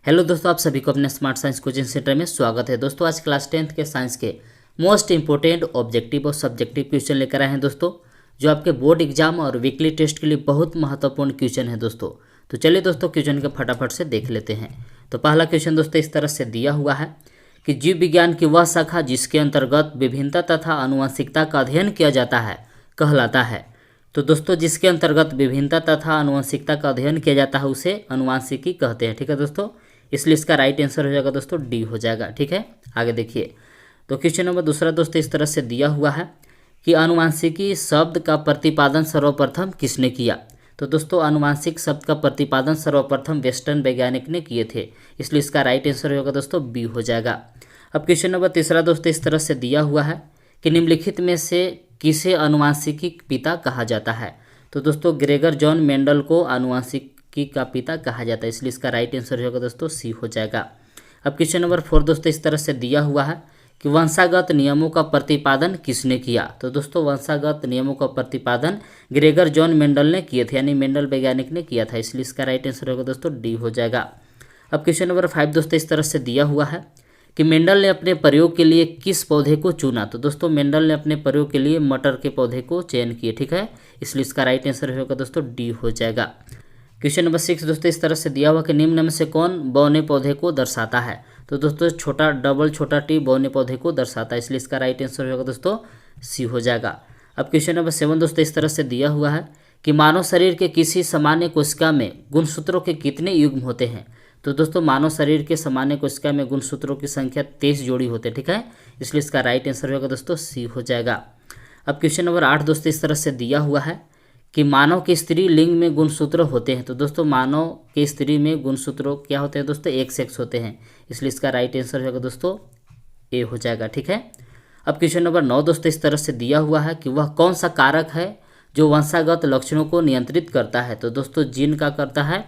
Hello दोस्तों, आप सभी को अपने स्मार्ट साइंस कोचिंग सेंटर में स्वागत है। दोस्तों आज क्लास 10th के साइंस के मोस्ट इंपॉर्टेंट ऑब्जेक्टिव और सब्जेक्टिव क्वेश्चन लेकर आए हैं दोस्तों, जो आपके बोर्ड एग्जाम और वीकली टेस्ट के लिए बहुत महत्वपूर्ण क्वेश्चन है दोस्तों। तो चलिए दोस्तों क्वेश्चन के फटाफट से देख लेते हैं। तो पहला क्वेश्चन दोस्तों इस तरह से दिया हुआ है कि जीव विज्ञान की वह शाखा जिसके अंतर्गत विभिन्नता तथा आनुवंशिकता का अध्ययन किया जाता है कहलाता है। तो दोस्तों जिसके अंतर्गत विभिन्नता तथा आनुवंशिकता का अध्ययन किया जाता है उसे आनुवंशिकी कहते हैं। ठीक है दोस्तों, इसलिए इसका राइट आंसर हो जाएगा दोस्तों डी हो जाएगा। ठीक है, आगे देखिए। तो क्वेश्चन नंबर दूसरा दोस्तों इस तरह से दिया हुआ है कि आनुवंशिकी शब्द का प्रतिपादन सर्वप्रथम किसने किया। तो दोस्तों आनुवंशिक शब्द का प्रतिपादन सर्वप्रथम वेस्टर्न वैज्ञानिक ने किए थे, इसलिए इसका राइट आंसर होगा दोस्तों बी हो जाएगा। अब क्वेश्चन नंबर तीसरा दोस्तों इस तरह से दिया हुआ है कि निम्नलिखित में से किसे आनुवंशिकी पिता कहा जाता है। तो दोस्तों ग्रेगर जॉन मेंडल को आनुवंशिकी का पिता कहा जाता है, इसलिए इसका राइट आंसर होगा दोस्तों सी हो जाएगा। अब क्वेश्चन नंबर 4 दोस्तों इस तरह से दिया हुआ है कि वंशागत नियमों का प्रतिपादन किसने किया। तो दोस्तों वंशागत नियमों का प्रतिपादन ग्रेगर जॉन मेंडल ने किए थे, यानी मेंडल वैज्ञानिक ने किया था, इसलिए इसका राइट आंसर होगा दोस्तों डी हो जाएगा। अब क्वेश्चन नंबर 5 दोस्तों इस तरह से दिया हुआ है कि मेंडल ने अपने प्रयोग के लिए किस पौधे को चुना। तो दोस्तों मेंडल ने अपने प्रयोग के लिए मटर के पौधे को चयन किए। ठीक है, इसलिए इसका राइट आंसर होगा दोस्तों डी हो जाएगा। क्वेश्चन नंबर 6 दोस्तों इस तरह से दिया हुआ कि निम्न में से कौन बौने पौधे को दर्शाता है। तो दोस्तों छोटा डबल छोटा टी बौने पौधे को दर्शाता है, इसलिए इसका राइट आंसर होगा दोस्तों सी हो जाएगा। अब क्वेश्चन नंबर 7 दोस्तों इस तरह से दिया हुआ है कि मानव शरीर के किसी सामान्य कोशिका में गुणसूत्रों के कितने युग्म होते हैं। तो दोस्तों मानव शरीर के सामान्य कोशिका में गुणसूत्रों की संख्या 23 जोड़ी होते हैं। ठीक है, इसलिए इसका राइट आंसर होगा दोस्तों सी हो जाएगा। अब क्वेश्चन नंबर 8 दोस्तों इस तरह से दिया हुआ है कि मानव के स्त्री लिंग में गुणसूत्र होते हैं। तो दोस्तों मानव के स्त्री में गुणसूत्रों क्या होते हैं दोस्तों, एक सेक्स होते हैं, इसलिए इसका राइट आंसर होगा दोस्तों ए हो जाएगा। ठीक है, अब क्वेश्चन नंबर 9 दोस्तों इस तरह से दिया हुआ है कि वह कौन सा कारक है जो वंशागत लक्षणों को नियंत्रित करता है। तो दोस्तों जीन का करता है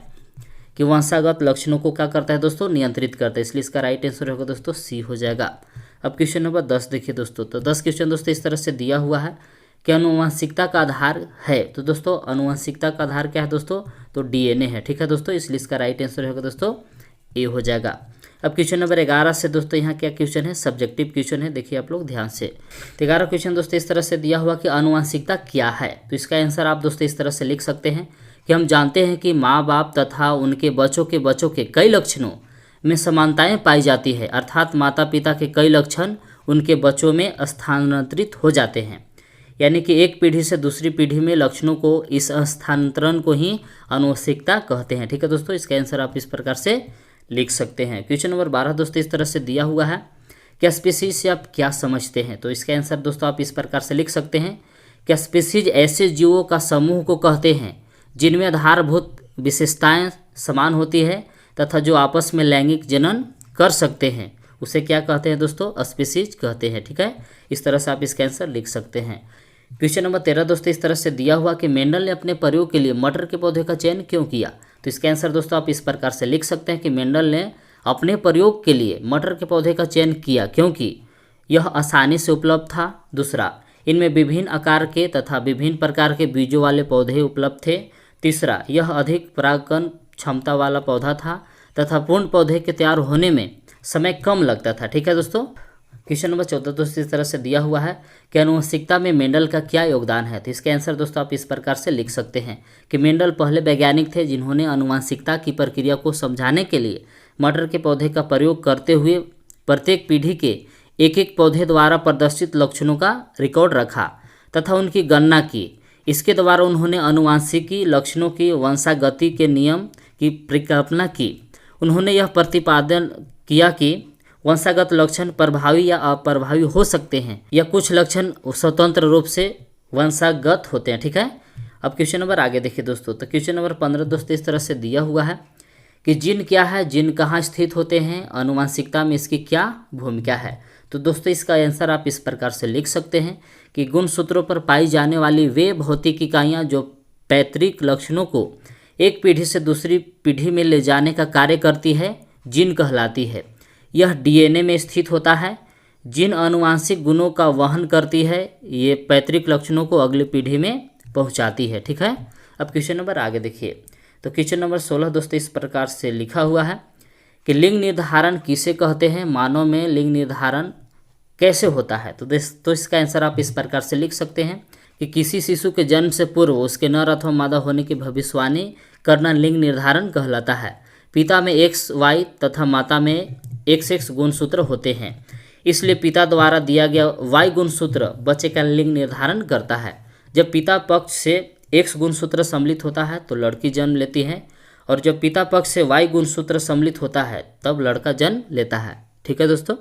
कि वंशागत लक्षणों को क्या करता है दोस्तों, नियंत्रित करता है, इसलिए इसका राइट आंसर होगा दोस्तों सी हो जाएगा। अब क्वेश्चन नंबर 10 देखिए दोस्तों, तो 10 क्वेश्चन दोस्तों इस तरह से दिया हुआ है कि आनुवंशिकता का आधार है। तो दोस्तों आनुवंशिकता का आधार क्या है दोस्तों, तो डीएनए है। ठीक है दोस्तों, इसलिए इसका राइट आंसर होगा दोस्तों ए हो जाएगा। अब क्वेश्चन नंबर 11 से दोस्तों यहाँ क्या क्वेश्चन है, सब्जेक्टिव क्वेश्चन है, देखिए आप लोग ध्यान से। तो 11 क्वेश्चन दोस्तों इस तरह से दिया हुआ कि आनुवंशिकता क्या है। तो इसका आंसर आप दोस्तों इस तरह से लिख सकते हैं कि हम जानते हैं कि माँ बाप तथा उनके बच्चों के कई लक्षणों में समानताएं पाई जाती है, अर्थात माता पिता के कई लक्षण उनके बच्चों में स्थानांतरित हो जाते हैं, यानी कि एक पीढ़ी से दूसरी पीढ़ी में लक्षणों को इस स्थानांतरण को ही आनुवंशिकता कहते हैं। ठीक है दोस्तों, इसका आंसर आप इस प्रकार से लिख सकते हैं। क्वेश्चन नंबर 12 दोस्तों इस तरह से दिया हुआ है कि स्पीसीज से आप क्या समझते हैं। तो इसका आंसर दोस्तों आप इस प्रकार से लिख सकते हैं कि स्पीसीज ऐसे जीवों का समूह को कहते हैं जिनमें आधारभूत विशेषताएं समान होती है तथा जो आपस में लैंगिक जनन कर सकते हैं, उसे क्या कहते हैं दोस्तों, स्पीसीज कहते हैं। ठीक है, इस तरह से आप इसका आंसर लिख सकते हैं। क्वेश्चन नंबर 13 दोस्तों इस तरह से दिया हुआ कि मेंडल ने अपने प्रयोग के लिए मटर के पौधे का चयन क्यों किया। तो इसका आंसर दोस्तों आप इस प्रकार से लिख सकते हैं कि मेंडल ने अपने प्रयोग के लिए मटर के पौधे का चयन किया क्योंकि यह आसानी से उपलब्ध था। दूसरा, इनमें विभिन्न आकार के तथा विभिन्न प्रकार के बीजों वाले पौधे उपलब्ध थे। तीसरा, यह अधिक परागकण क्षमता वाला पौधा था तथा पूर्ण पौधे के तैयार होने में समय कम लगता था। ठीक है दोस्तों, क्वेश्चन नंबर 14 दोस्तों इस तरह से दिया हुआ है कि आनुवंशिकता में मेंडल का क्या योगदान है। तो इसका आंसर दोस्तों आप इस प्रकार से लिख सकते हैं कि मेंडल पहले वैज्ञानिक थे जिन्होंने आनुवंशिकता की प्रक्रिया को समझाने के लिए मटर के पौधे का प्रयोग करते हुए प्रत्येक पीढ़ी के एक एक पौधे द्वारा प्रदर्शित लक्षणों का रिकॉर्ड रखा तथा उनकी गणना की। इसके द्वारा उन्होंने आनुवंशिकी लक्षणों की वंशागति के नियम की परिकल्पना की। उन्होंने यह प्रतिपादन किया कि वंशागत लक्षण प्रभावी या अप्रभावी हो सकते हैं या कुछ लक्षण स्वतंत्र रूप से वंशागत होते हैं। ठीक है, अब क्वेश्चन नंबर आगे देखिए दोस्तों, तो क्वेश्चन नंबर 15 दोस्तों इस तरह से दिया हुआ है कि जीन क्या है, जीन कहाँ स्थित होते हैं, आनुवंशिकता में इसकी क्या भूमिका है। तो दोस्तों इसका आंसर आप इस प्रकार से लिख सकते हैं कि गुणसूत्रों पर पाई जाने वाली वे भौतिक इकाइयाँ जो पैतृक लक्षणों को एक पीढ़ी से दूसरी पीढ़ी में ले जाने का कार्य करती है, जीन कहलाती है। यह डीएनए में स्थित होता है। जिन आनुवंशिक गुणों का वहन करती है, ये पैतृक लक्षणों को अगली पीढ़ी में पहुंचाती है। ठीक है, अब क्वेश्चन नंबर आगे देखिए। तो क्वेश्चन नंबर 16 दोस्तों इस प्रकार से लिखा हुआ है कि लिंग निर्धारण किसे कहते हैं, मानव में लिंग निर्धारण कैसे होता है। तो इसका आंसर आप इस प्रकार से लिख सकते हैं कि किसी शिशु के जन्म से पूर्व उसके नर अथवा मादा होने की भविष्यवाणी करना लिंग निर्धारण कहलाता है। पिता में एक्स वाई तथा माता में XX गुणसूत्र होते हैं, इसलिए पिता द्वारा दिया गया Y गुणसूत्र बच्चे का लिंग निर्धारण करता है। जब पिता पक्ष से X गुणसूत्र सम्मिलित होता है तो लड़की जन्म लेती है, और जब पिता पक्ष से Y गुणसूत्र सम्मिलित होता है तब लड़का जन्म लेता है। ठीक है दोस्तों।